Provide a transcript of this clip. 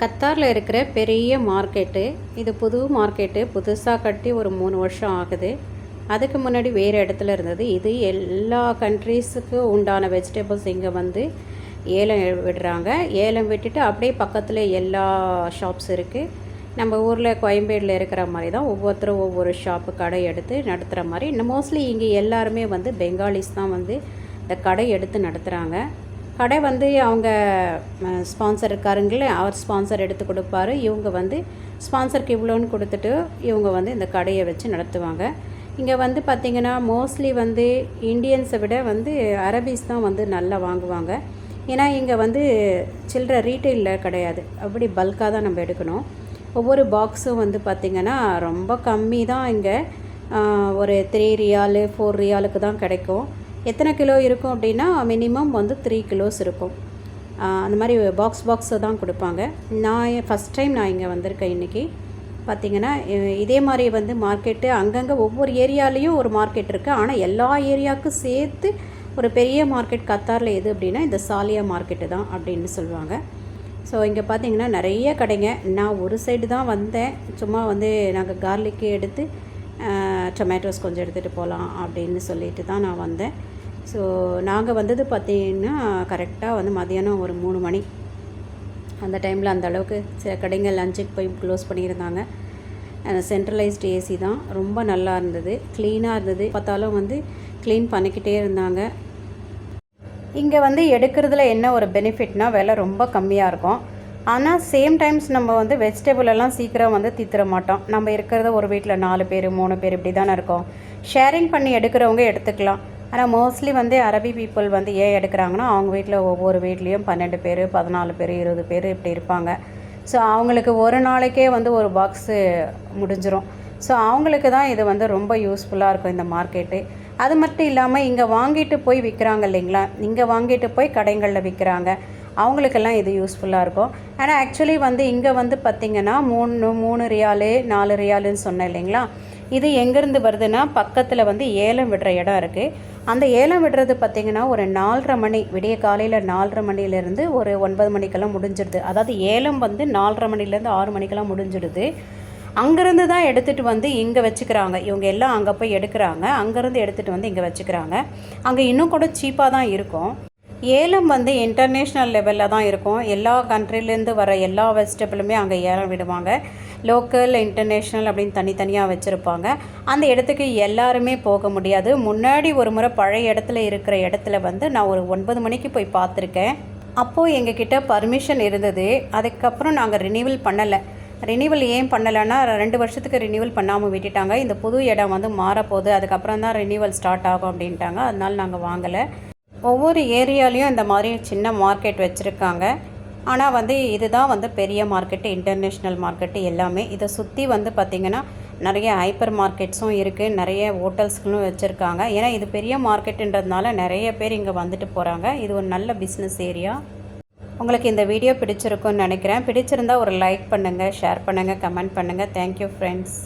கத்தாரில் இருக்கிற பெரிய மார்க்கெட்டு. இது புது மார்க்கெட்டு. புதுசாக கட்டி ஒரு 3 வருஷம் ஆகுது. அதுக்கு முன்னாடி வேறு இடத்துல இருந்தது. இது எல்லா கண்ட்ரீஸுக்கு உண்டான வெஜிடபிள்ஸ் இங்கே வந்து ஏலம் விடுறாங்க. ஏலம் விட்டுட்டு அப்படியே பக்கத்தில் எல்லா ஷாப்ஸ் இருக்குது. நம்ம ஊரில் கோயம்பேடில் இருக்கிற மாதிரி தான் ஒவ்வொருத்தரும் ஒவ்வொரு ஷாப்பு கடை எடுத்து நடத்துகிற மாதிரி. மோஸ்ட்லி இங்கே எல்லாருமே வந்து பெங்காலிஸ் தான் வந்து இந்த கடை எடுத்து நடத்துகிறாங்க. கடை வந்து அவங்க ஸ்பான்சர் இருக்காருங்களே, அவர் ஸ்பான்சர் எடுத்து கொடுப்பாரு. இவங்க வந்து ஸ்பான்சருக்கு இவ்வளோன்னு கொடுத்துட்டு இவங்க வந்து இந்த கடையை வச்சு நடத்துவாங்க. இங்கே வந்து பார்த்திங்கன்னா மோஸ்ட்லி வந்து இண்டியன்ஸை விட வந்து அரபிஸ் தான் வந்து நல்லா வாங்குவாங்க. ஏன்னா இங்கே வந்து சில்லற ரீட்டெயிலில் கிடையாது, அப்படி பல்காக தான் நம்ம எடுக்கணும். ஒவ்வொரு பாக்ஸும் வந்து பார்த்திங்கன்னா ரொம்ப கம்மி தான். இங்கே ஒரு 3 ரியாலு 4 ரியாலுக்கு தான் கிடைக்கும். எத்தனை கிலோ இருக்கும் அப்படின்னா மினிமம் வந்து 3 கிலோஸ் இருக்கும். அந்த மாதிரி பாக்ஸை தான் கொடுப்பாங்க. ஃபஸ்ட் டைம் நான் இங்கே வந்திருக்கேன். இன்றைக்கி பார்த்திங்கன்னா இதே மாதிரி வந்து மார்க்கெட்டு அங்கங்கே ஒவ்வொரு ஏரியாலேயும் ஒரு மார்க்கெட் இருக்குது. ஆனால் எல்லா ஏரியாவுக்கும் சேர்த்து ஒரு பெரிய மார்க்கெட் கத்தாரில் எது அப்படின்னா இந்த சாலியா மார்க்கெட்டு தான் அப்படின்னு சொல்லுவாங்க. ஸோ இங்கே பார்த்திங்கன்னா நிறைய கடைங்க. நான் ஒரு சைடு தான் வந்தேன். சும்மா வந்து நாங்கள் கார்லிக்கு எடுத்து டொமேட்டோஸ் கொஞ்சம் எடுத்துகிட்டு போகலாம் அப்படின்னு சொல்லிட்டு தான் நான் வந்தேன். ஸோ நாங்கள் வந்தது பார்த்திங்கன்னா கரெக்டாக வந்து மதியானம் ஒரு 3 மணி. அந்த டைமில் அந்த அளவுக்கு சில கடைங்கள் லஞ்சுக்கு போய் க்ளோஸ் பண்ணியிருந்தாங்க. சென்ட்ரலைஸ்டு ஏசி தான், ரொம்ப நல்லா இருந்தது, க்ளீனாக இருந்தது. பார்த்தாலும் வந்து க்ளீன் பண்ணிக்கிட்டே இருந்தாங்க. இங்கே வந்து எடுக்கிறதுல என்ன ஒரு பெனிஃபிட்னால் விலை ரொம்ப கம்மியாக இருக்கும். ஆனால் சேம் டைம்ஸ் நம்ம வந்து வெஜிடபிளெல்லாம் சீக்கிரம் வந்து தீத்துற மாட்டோம். நம்ம இருக்கிறத ஒரு வீட்டில் 4 பேர் 3 பேர் இப்படி தானே இருக்கோம். ஷேரிங் பண்ணி எடுக்கிறவங்க எடுத்துக்கலாம். ஆனால் மோஸ்ட்லி வந்து அரபி பீப்புள் வந்து ஏன் எடுக்கிறாங்கன்னா அவங்க வீட்டில் ஒவ்வொரு வீட்லேயும் 12 பேர் 14 பேர் 20 பேர் இப்படி இருப்பாங்க. ஸோ அவங்களுக்கு ஒரு நாளைக்கே வந்து ஒரு பாக்ஸு முடிஞ்சிடும். ஸோ அவங்களுக்கு தான் இது வந்து ரொம்ப யூஸ்ஃபுல்லாக இருக்கும் இந்த மார்க்கெட்டு. அது மட்டும் இல்லாமல் இங்கே வாங்கிட்டு போய் விற்கிறாங்க இல்லைங்களா, இங்கே வாங்கிட்டு போய் கடைகளில் விற்கிறாங்க, அவங்களுக்கெல்லாம் இது யூஸ்ஃபுல்லாக இருக்கும். ஆனால் ஆக்சுவலி வந்து இங்கே வந்து பார்த்திங்கன்னா 3 ரியாலு 4 ரியாலுன்னு சொன்னேன் இல்லைங்களா. இது எங்கேருந்து வருதுன்னா பக்கத்தில் வந்து ஏலம் விடுற இடம் இருக்குது. அந்த ஏலம் விடுறது பார்த்திங்கன்னா ஒரு 4:30 மணி, விடிய காலையில் 4:30 மணிலேருந்து ஒரு 9 மணிக்கெல்லாம் முடிஞ்சிடுது. அதாவது ஏலம் வந்து 4:30 மணிலேருந்து 6 மணிக்கெல்லாம் முடிஞ்சிடுது. அங்கேருந்து தான் எடுத்துகிட்டு வந்து இங்கே வச்சுக்கிறாங்க. இவங்க எல்லாம் அங்கே போய் எடுக்கிறாங்க, அங்கேருந்து எடுத்துகிட்டு வந்து இங்கே வச்சுக்கிறாங்க. அங்கே இன்னும் கூட சீப்பாக தான் இருக்கும். ஏலம் வந்து இன்டர்நேஷ்னல் லெவலில் தான் இருக்கும். எல்லா கண்ட்ரிலேருந்து வர எல்லா வெஜிடபிளுமே அங்கே ஏலம் விடுவாங்க. லோக்கல் இன்டர்நேஷ்னல் அப்படின்னு தனித்தனியாக வச்சுருப்பாங்க. அந்த இடத்துக்கு எல்லாருமே போக முடியாது. முன்னாடி ஒரு முறை பழைய இடத்துல இருக்கிற இடத்துல வந்து நான் ஒரு 9 மணிக்கு போய் பார்த்துருக்கேன். அப்போது எங்ககிட்ட பர்மிஷன் இருந்தது. அதுக்கப்புறம் நாங்கள் ரினிவல் பண்ணலை. ரினிவல் ஏன் பண்ணலைன்னா 2 வருஷத்துக்கு ரினிவல் பண்ணாமல் விட்டுட்டாங்க. இந்த புது இடம் வந்து மாறப்போகுது, அதுக்கப்புறம் தான் ரினிவல் ஸ்டார்ட் ஆகும் அப்படின்ட்டாங்க. அதனால நாங்கள் வாங்கலை. ஒவ்வொரு ஏரியாலையும் இந்த மாதிரி சின்ன மார்க்கெட் வச்சுருக்காங்க. ஆனால் வந்து இதுதான் வந்து பெரிய மார்க்கெட்டு, இன்டர்நேஷ்னல் மார்க்கெட்டு எல்லாமே. இதை சுற்றி வந்து பார்த்திங்கன்னா நிறைய ஹைப்பர் மார்க்கெட்ஸும் இருக்குது, நிறைய ஹோட்டல்ஸ்களும் வச்சுருக்காங்க. ஏன்னா இது பெரிய மார்க்கெட்டுன்றதுனால நிறைய பேர் இங்கே வந்துட்டு போகிறாங்க. இது ஒரு நல்ல பிஸ்னஸ் ஏரியா. உங்களுக்கு இந்த வீடியோ பிடிச்சிருக்குன்னு நினைக்கிறேன். பிடிச்சிருந்தால் ஒரு லைக் பண்ணுங்கள், ஷேர் பண்ணுங்கள், கமெண்ட் பண்ணுங்கள். Thank you friends.